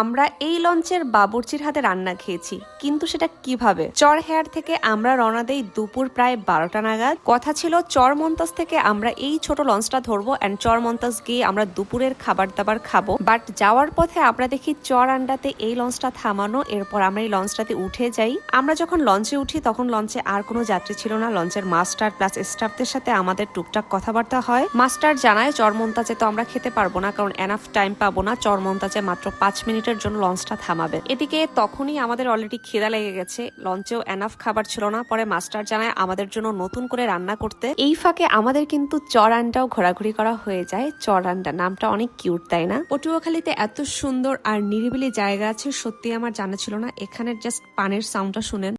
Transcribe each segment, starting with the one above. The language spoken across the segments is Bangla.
আমরা এই লঞ্চের বাবুর্চির হাতে রান্না খেয়েছি, কিন্তু সেটা কিভাবে? চরহেয়ার থেকে আমরা রওনা দেই দুপুর প্রায় 12টা নাগাদ। কথা ছিল চরমন্তাজ থেকে আমরা এই ছোট লঞ্চটা ধরবো এন্ড চরমন্তাজ গিয়ে আমরা দুপুরের খাবার দাবার খাবো। বাট যাওয়ার পথে আমরা দেখি চর আন্ডাতে এই লঞ্চটা থামানো। এরপর আমরা এই লঞ্চটাতে উঠে যাই। আমরা যখন লঞ্চে উঠি তখন লঞ্চে আর কোনো যাত্রী ছিল না। লঞ্চের মাস্টার প্লাস স্টাফদের সাথে আমাদের টুকটাক কথাবার্তা হয়। মাস্টার জানায় চরমন্তাজে তো আমরা খেতে পারবো না, কারণ এনাফ টাইম পাবো না। চরমন্তাজে মাত্র 5 মিনিটের জন্য লঞ্চটা থামাবে। এদিকে তখনই আমাদের অলরেডি খিদা লেগে গেছে, লঞ্চেও এনাফ খাবার ছিল না। পরে মাস্টার জানায় আমাদের জন্য নতুন করে রান্না করতে। এই ফাঁকে আমাদের কিন্তু চর আন্ডাও ঘোরাঘুরি করা হয়ে যায়। চর আন্ডা নামটা অনেক কিউট, তাই না? পটুয়াখালীতে এত সুন্দর আর নিরিবিলি জায়গা আছে, সত্যি আমার জানা ছিল না। এখানের জাস্ট পানির সাউন্ডটা শুনেন।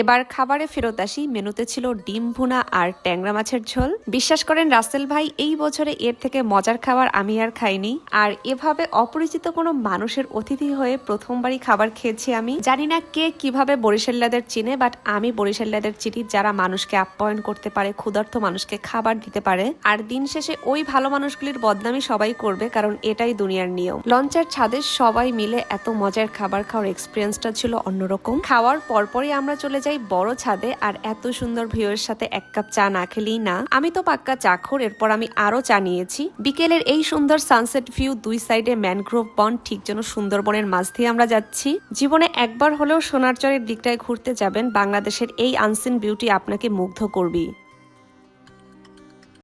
এবার খাবারে ফেরত আসি। মেনুতে ছিল ডিম ভুনা আর ট্যাংরা মাছের ঝোল। বিশ্বাস করেন রাসেল ভাই, এই বছরে এর থেকে মজার খাবার আমি আর খাইনি। আর এভাবে অপরিচিত কোনো মানুষের অতিথি হয়ে প্রথমবারই খাবার খেয়েছি আমি। জানি না কে কিভাবে বরিশাল্লাদের চিনে, বাট আমি বরিশাল্লাদের চিনি যারা মানুষকে আপ্যায়ন করতে পারে, ক্ষুধার্ত মানুষকে খাবার দিতে পারে। আর দিন শেষে ওই ভালো মানুষগুলির বদনামি সবাই করবে, কারণ এটাই দুনিয়ার নিয়ম। লঞ্চের ছাদে সবাই মিলে এত মজার খাবার খাওয়ার এক্সপিরিয়েন্সটা ছিল অন্যরকম। খাওয়ার পরপরই আমরা চলে যাই বড় ছাদে, আর এত সুন্দর ভিউয়ের সাথে এক কাপ চা না খেলেই না। আমি তো পাক্কা চাখর। এরপর আমি আরো চা নিয়েছি। বিকেলের এই সুন্দর সানসেট ভিউ, দুই সাইডে ম্যানগ্রোভ বন, ঠিক যেন সুন্দরবনের মাঝ দিয়ে আমরা যাচ্ছি। জীবনে একবার হলেও সোনারচরের দিকটায় ঘুরতে যাবেন। বাংলাদেশের এই আনসিন বিউটি আপনাকে মুগ্ধ করবেই।